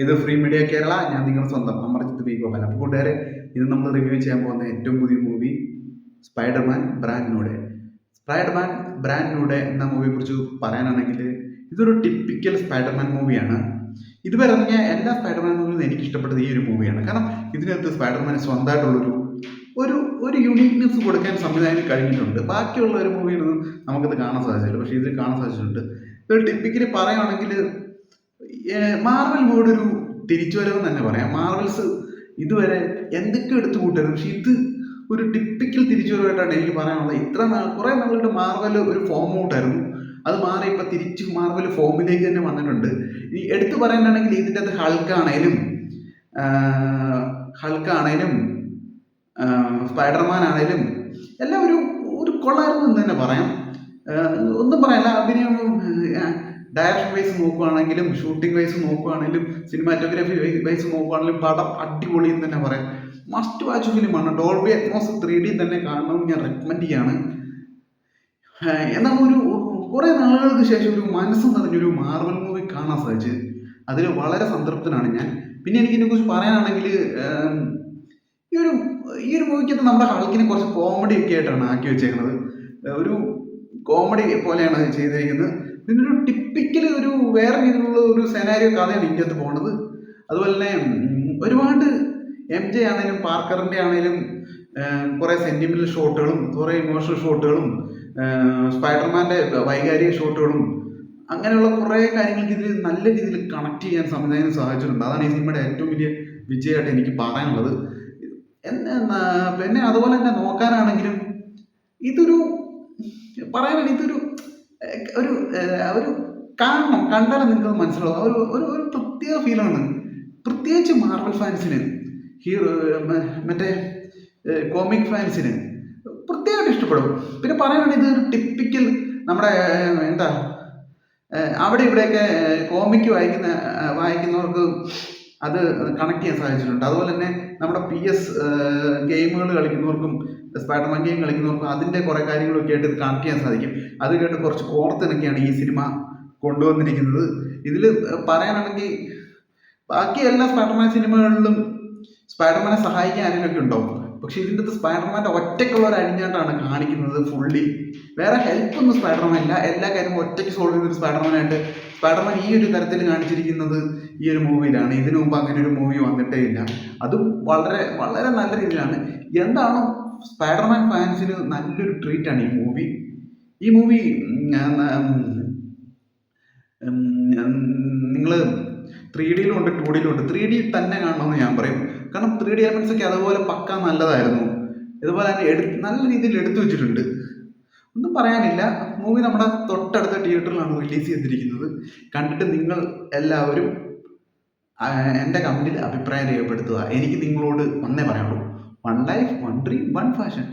ഇത് free media Kerala. ഞാൻ നിങ്ങളുടെ സ്വന്തം അമർജിത്ത് പി ഗോപാൽ. അപ്പോൾ കൂട്ടുകാരെ, ഇത് നമ്മൾ റിവ്യൂ ചെയ്യാൻ പോകുന്ന ഏറ്റവും പുതിയ movie Spiderman Brand New Day. Spiderman Brand New Day എന്ന മൂവിയെ കുറിച്ച് പറയാനാണെങ്കിൽ ഇതൊരു ടിപ്പിക്കൽ സ്പൈഡർമാൻ മൂവിയാണ്. ഇതുവരെ ഇറങ്ങിയ എല്ലാ സ്പൈഡർമാൻ മൂവിയും എനിക്ക് ഇഷ്ടപ്പെട്ടത് ഈ ഒരു മൂവിയാണ്. കാരണം ഇതിനകത്ത് സ്പൈഡർമാന് സ്വന്തമായിട്ടുള്ളൊരു ഒരു ഒരു യുണീക്നെസ് കൊടുക്കാൻ സംവിധാനം കഴിഞ്ഞിട്ടുണ്ട്. ബാക്കിയുള്ള ഒരു മൂവിയിലൊന്നും നമുക്കത് കാണാൻ സാധിച്ചില്ല, പക്ഷേ ഇതിൽ കാണാൻ സാധിച്ചിട്ടുണ്ട്. ഇത് ടിപ്പിക്കലി പറയുകയാണെങ്കിൽ മാർവൽ മൂഡ് ഒരു തിരിച്ചുവരവെന്ന് തന്നെ പറയാം. മാർവൽസ് ഇതുവരെ എന്തൊക്കെ എടുത്തു കൂട്ടായിരുന്നു, പക്ഷെ ഇത് ഒരു ടിപ്പിക്കൽ തിരിച്ചുവരവായിട്ടാണ് എനിക്ക് പറയാനുള്ളത്. കുറേ നാളുകളുടെ മാർവൽ ഒരു ഫോം ഔട്ടായിരുന്നു, അത് മാറി ഇപ്പം തിരിച്ച് മാർവൽ ഫോമിലേക്ക് തന്നെ വന്നിട്ടുണ്ട്. ഈ എടുത്തു പറയാനാണെങ്കിൽ ഇതിൻ്റെ അകത്ത് ഹൾക്കാണേലും സ്പൈഡർമാൻ ആണേലും എല്ലാം ഒരു ഒരു കൊള്ളായിരുന്നു എന്ന് തന്നെ പറയാം. ഒന്നും പറയാനില്ല. അഭിനയം ഡയറക്ഷൻ വൈസ് നോക്കുകയാണെങ്കിലും, ഷൂട്ടിംഗ് വൈസ് നോക്കുകയാണെങ്കിലും, സിനിമാറ്റോഗ്രാഫി വൈസ് നോക്കുകയാണെങ്കിലും പടം അടിപൊളി എന്ന് തന്നെ പറയാം. മസ്റ്റ് വാച്ച് ഫിലിമാണ്. ഡോൾബി അറ്റ്മോസ് 3D തന്നെ കാണണമെന്ന് ഞാൻ റെക്കമെൻഡ് ചെയ്യാണ്. എന്നാൽ കുറേ നാളുകൾക്ക് ശേഷം ഒരു മനസ്സ് നിറഞ്ഞൊരു മാർവൽ മൂവി കാണാൻ സാധിച്ചു. അതിൽ വളരെ സംതൃപ്തനാണ് ഞാൻ. പിന്നെ എനിക്കിതിനെക്കുറിച്ച് പറയാനാണെങ്കിൽ ഈ ഒരു മൂവിക്കകത്ത് നമ്മുടെ ഹൾക്കിനെ കുറച്ച് കോമഡി ഒക്കെ ആയിട്ടാണ് ആക്കി വെച്ചേക്കുന്നത്. ഒരു കോമഡി പോലെയാണ് ചെയ്തിരിക്കുന്നത്. ഇതിനൊരു ടിപ്പിക്കൽ ഒരു വേറെ രീതിയിലുള്ള ഒരു സെനാരിയോ കഥയാണ് ഇതിനകത്ത് പോകുന്നത്. അതുപോലെ തന്നെ ഒരുപാട് MJ ആണെങ്കിലും പാർക്കറിൻ്റെ ആണെങ്കിലും കുറേ സെൻറ്റിമെൻ്റൽ ഷോട്ടുകളും കുറേ ഇമോഷണൽ ഷോട്ടുകളും സ്പൈഡർമാൻ്റെ വൈകാരിക ഷോട്ടുകളും അങ്ങനെയുള്ള കുറേ കാര്യങ്ങൾക്ക് ഇതിൽ നല്ല രീതിയിൽ കണക്ട് ചെയ്യാൻ സംവിധാനം സാധിച്ചിട്ടുണ്ട്. അതാണ് ഈ സിനിമയുടെ ഏറ്റവും വലിയ വിജയമായിട്ട് എനിക്ക് പറയാനുള്ളത്. പിന്നെ അതുപോലെ തന്നെ നോക്കാനാണെങ്കിലും ഇതൊരു ഒരു കണ്ടാലും നിങ്ങൾക്ക് മനസ്സിലാവും. ഒരു പ്രത്യേക ഫീലാണ്, പ്രത്യേകിച്ച് മാർവൽ ഫാൻസിന്, മറ്റേ കോമിക് ഫാൻസിന് പ്രത്യേകമായിട്ട് ഇഷ്ടപ്പെടും. പിന്നെ പറയുകയാണെങ്കിൽ ഇതൊരു ടിപ്പിക്കൽ നമ്മുടെ അവിടെ ഇവിടെയൊക്കെ കോമിക്ക് വായിക്കുന്നവർക്ക് അത് കണക്ട് ചെയ്യാൻ സാധിച്ചിട്ടുണ്ട്. അതുപോലെ തന്നെ നമ്മുടെ PS ഗെയിമുകൾ കളിക്കുന്നവർക്കും സ്പൈഡർമാൻ ഗെയിം കളിക്കുന്നവർക്കും അതിൻ്റെ കുറേ കാര്യങ്ങളൊക്കെ ആയിട്ട് ഇത് കണക്ട് ചെയ്യാൻ സാധിക്കും. അത് കേട്ട് കുറച്ച് കോർത്തിനൊക്കെയാണ് ഈ സിനിമ കൊണ്ടുവന്നിരിക്കുന്നത്. ഇതിൽ പറയാനാണെങ്കിൽ ബാക്കി എല്ലാ സ്പൈഡർമാൻ സിനിമകളിലും സ്പൈഡർമാനെ സഹായിക്കാൻ ആരെങ്കിലുമൊക്കെ ഉണ്ടാവും, പക്ഷെ ഇതിൻ്റെ അകത്ത് സ്പൈഡർമാൻ്റെ ഒറ്റയ്ക്കുള്ള ഒരു അഴിഞ്ഞാട്ടാണ് കാണിക്കുന്നത് ഫുള്ളി. വേറെ ഹെൽപ്പൊന്നും സ്പൈഡർമാൻ ഇല്ല, എല്ലാ കാര്യവും ഒറ്റയ്ക്ക് സോൾവ് ചെയ്യുന്നൊരു സ്പൈഡർമാൻ ഈ ഒരു തരത്തിൽ കാണിച്ചിരിക്കുന്നത് ഈ ഒരു മൂവിയിലാണ്. ഇതിനു മുമ്പ് അങ്ങനെ ഒരു മൂവി വന്നിട്ടേ ഇല്ല. അതും വളരെ വളരെ നല്ല രീതിയിലാണ്. എന്താണ് സ്പൈഡർമാൻ ഫാൻസിന് നല്ലൊരു ട്രീറ്റാണ് ഈ മൂവി നിങ്ങൾ 3Dയിലും ഉണ്ട് 2Dയിലും ഉണ്ട്. 3D തന്നെ കാണണമെന്ന് ഞാൻ പറയും. കാരണം 3D എലമെൻസ് ഒക്കെ അതുപോലെ പക്കാ നല്ലതായിരുന്നു. ഇതുപോലെ തന്നെ നല്ല രീതിയിൽ എടുത്തു വെച്ചിട്ടുണ്ട്. ഒന്നും പറയാനില്ല. മൂവി നമ്മുടെ തൊട്ടടുത്ത തിയേറ്ററിലാണ് റിലീസ് ചെയ്തിരിക്കുന്നത്. കണ്ടിട്ട് നിങ്ങൾ എല്ലാവരും എൻ്റെ കമൻറ്റിൽ അഭിപ്രായം രേഖപ്പെടുത്തുക. എനിക്ക് നിങ്ങളോട് ഒന്നേ പറയാനുള്ളൂ, 1 ലൈഫ് 1 ഡ്രീം 1 ഫാഷൻ.